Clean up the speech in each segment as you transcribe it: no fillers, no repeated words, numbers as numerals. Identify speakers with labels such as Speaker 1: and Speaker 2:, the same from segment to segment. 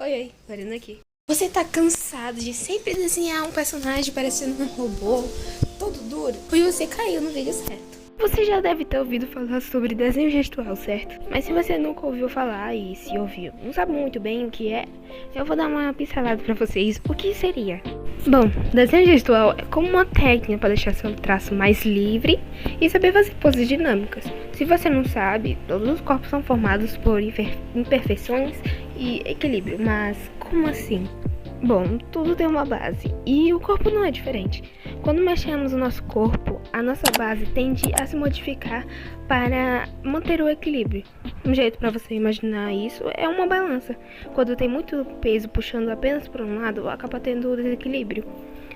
Speaker 1: Oi, oi, Lorena aqui. Você tá cansado de sempre desenhar um personagem parecendo um robô, todo duro? Pois você caiu no vídeo certo. Você já deve ter ouvido falar sobre desenho gestual, certo? Mas se você nunca ouviu falar e se ouviu, não sabe muito bem o que é, eu vou dar uma pincelada pra vocês. O que seria? Bom, desenho gestual é como uma técnica para deixar seu traço mais livre e saber fazer poses dinâmicas. Se você não sabe, todos os corpos são formados por imperfeições e equilíbrio, mas como assim? Bom, tudo tem uma base e o corpo não é diferente. Quando mexemos o nosso corpo, a nossa base tende a se modificar para manter o equilíbrio. Um jeito para você imaginar isso é uma balança. Quando tem muito peso puxando apenas para um lado, acaba tendo desequilíbrio.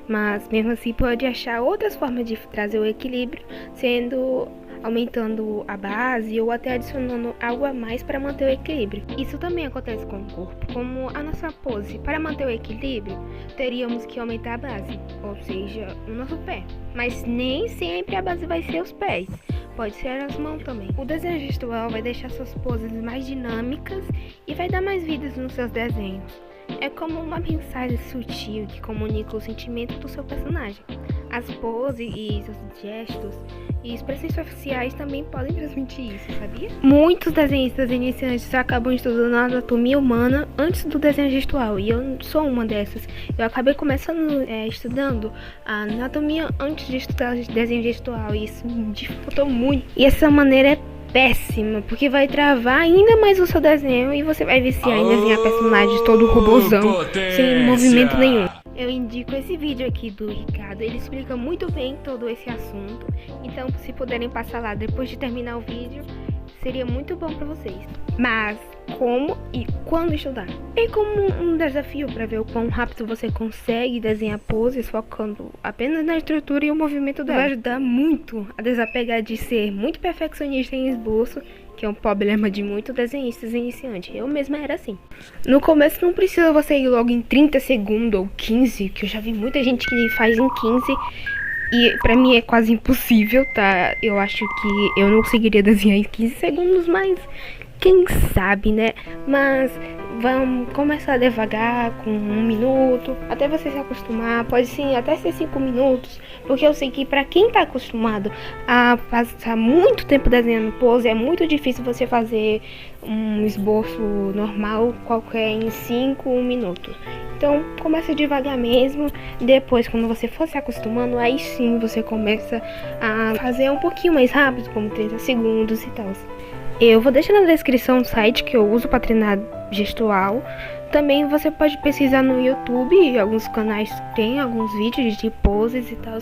Speaker 1: Mas mesmo assim pode achar outras formas de trazer o equilíbrio, sendo aumentando a base ou até adicionando algo a mais para manter o equilíbrio. Isso também acontece com o corpo, como a nossa pose. Para manter o equilíbrio, teríamos que aumentar a base, ou seja, o nosso pé. Mas nem sempre a base vai ser os pés, pode ser as mãos também. O desenho gestual vai deixar suas poses mais dinâmicas e vai dar mais vidas nos seus desenhos. É como uma mensagem sutil que comunica o sentimento do seu personagem. As poses e os gestos e expressões faciais também podem transmitir isso, sabia? Muitos desenhistas iniciantes acabam estudando a anatomia humana antes do desenho gestual, e eu sou uma dessas. Eu acabei começando estudando a anatomia antes de estudar desenho gestual, e isso me dificultou muito. E essa maneira é péssima, porque vai travar ainda mais o seu desenho e você vai viciar em desenhar personagens todo robôzão, sem movimento nenhum. Eu indico esse vídeo aqui do Ricardo, ele explica muito bem todo esse assunto, então se puderem passar lá depois de terminar o vídeo, seria muito bom para vocês. Mas como e quando estudar? É como um desafio para ver o quão rápido você consegue desenhar poses focando apenas na estrutura e o movimento dela. Vai ajudar muito a desapegar de ser muito perfeccionista em esboço, que é um problema de muitos desenhistas iniciantes. Eu mesma era assim. No começo não precisa você ir logo em 30 segundos ou 15, que eu já vi muita gente que faz em 15. E pra mim é quase impossível, tá? Eu acho que eu não conseguiria desenhar em 15 segundos, mas quem sabe, né? Mas vamos começar devagar, com 1 minuto, até você se acostumar. Pode sim, até ser 5 minutos, porque eu sei que pra quem tá acostumado a passar muito tempo desenhando pose, é muito difícil você fazer um esboço normal, qualquer, em 5 minutos. Então começa devagar mesmo, depois quando você for se acostumando, aí sim você começa a fazer um pouquinho mais rápido, como 30 segundos e tal. Eu vou deixar na descrição o site que eu uso para treinar gestual. Também você pode pesquisar no YouTube, alguns canais têm alguns vídeos de poses e tal.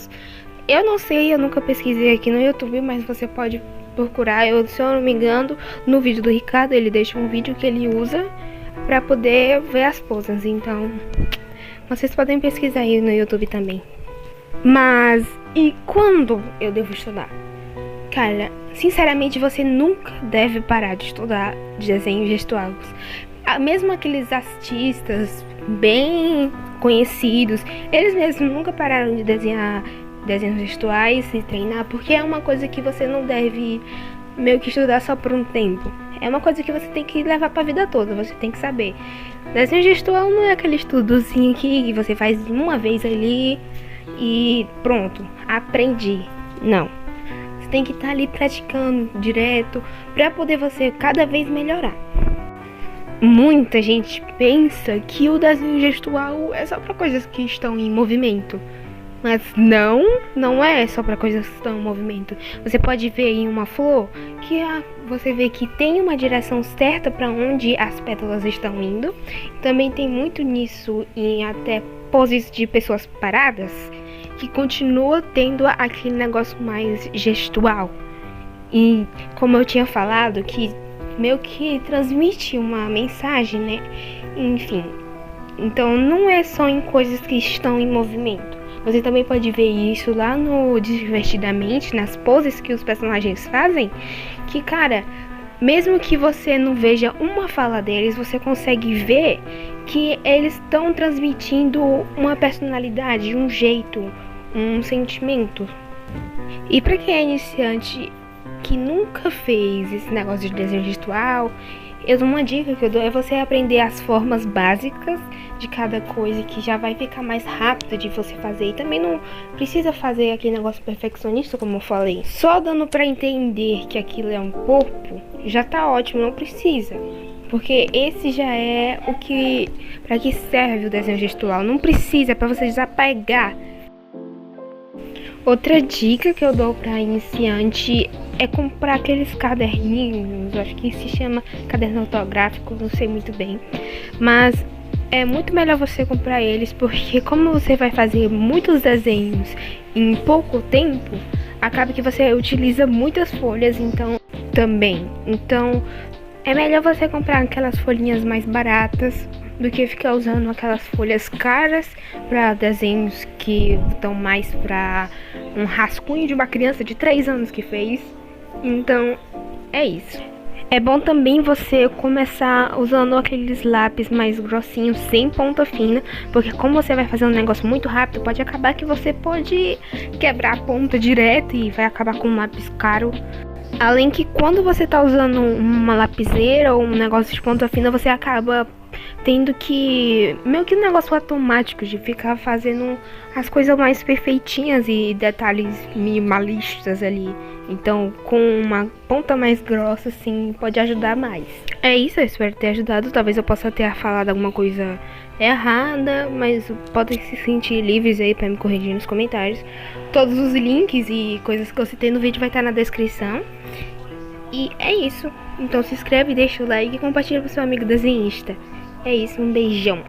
Speaker 1: Eu não sei, eu nunca pesquisei aqui no YouTube, mas você pode procurar. Se eu não me engano, no vídeo do Ricardo, ele deixa um vídeo que ele usa para poder ver as poses. Então, vocês podem pesquisar aí no YouTube também. Mas, e quando eu devo estudar? Cara, sinceramente, você nunca deve parar de estudar desenhos gestuais. Mesmo aqueles artistas bem conhecidos, eles mesmos nunca pararam de desenhar desenhos gestuais e treinar, porque é uma coisa que você não deve meio que estudar só por um tempo. É uma coisa que você tem que levar pra vida toda, você tem que saber. Desenho gestual não é aquele estudozinho que você faz uma vez ali e pronto, aprendi. Não. Tem que estar ali praticando direto para poder você cada vez melhorar. Muita gente pensa que o desenho gestual é só para coisas que estão em movimento, mas não é só para coisas que estão em movimento. Você pode ver em uma flor que você vê que tem uma direção certa para onde as pétalas estão indo. Também tem muito nisso em até poses de pessoas paradas, que continua tendo aquele negócio mais gestual. E como eu tinha falado, que meio que transmite uma mensagem, né? Enfim, então não é só em coisas que estão em movimento. Você também pode ver isso lá no Divertidamente, nas poses que os personagens fazem, que, cara, mesmo que você não veja uma fala deles, você consegue ver que eles estão transmitindo uma personalidade, um jeito, um sentimento. E para quem é iniciante, que nunca fez esse negócio de desenho gestual Uma dica que eu dou é você aprender as formas básicas de cada coisa, que já vai ficar mais rápido de você fazer. E também não precisa fazer aquele negócio perfeccionista, como eu falei. Só dando pra entender que aquilo é um corpo, já tá ótimo, não precisa. Porque esse já é o que, pra que serve o desenho gestual. Não precisa, é pra você desapegar. Outra dica que eu dou pra iniciante é comprar aqueles caderninhos, acho que se chama caderno autográfico, não sei muito bem, mas é muito melhor você comprar eles, porque como você vai fazer muitos desenhos em pouco tempo, acaba que você utiliza muitas folhas, então é melhor você comprar aquelas folhinhas mais baratas do que ficar usando aquelas folhas caras para desenhos que estão mais para um rascunho de uma criança de 3 anos que fez. Então, é isso. É bom também você começar usando aqueles lápis mais grossinhos, sem ponta fina, porque como você vai fazer um negócio muito rápido, pode acabar que você pode quebrar a ponta direto e vai acabar com um lápis caro. Além que quando você tá usando uma lapiseira ou um negócio de ponta fina, você acaba tendo que, meio que um negócio automático de ficar fazendo as coisas mais perfeitinhas e detalhes minimalistas ali. Então, com uma ponta mais grossa, assim, pode ajudar mais. É isso, eu espero ter ajudado. Talvez eu possa ter falado alguma coisa errada, mas podem se sentir livres aí pra me corrigir nos comentários. Todos os links e coisas que eu citei no vídeo vai estar na descrição. E é isso. Então se inscreve, deixa o like e compartilha com seu amigo desenhista. É isso, um beijão.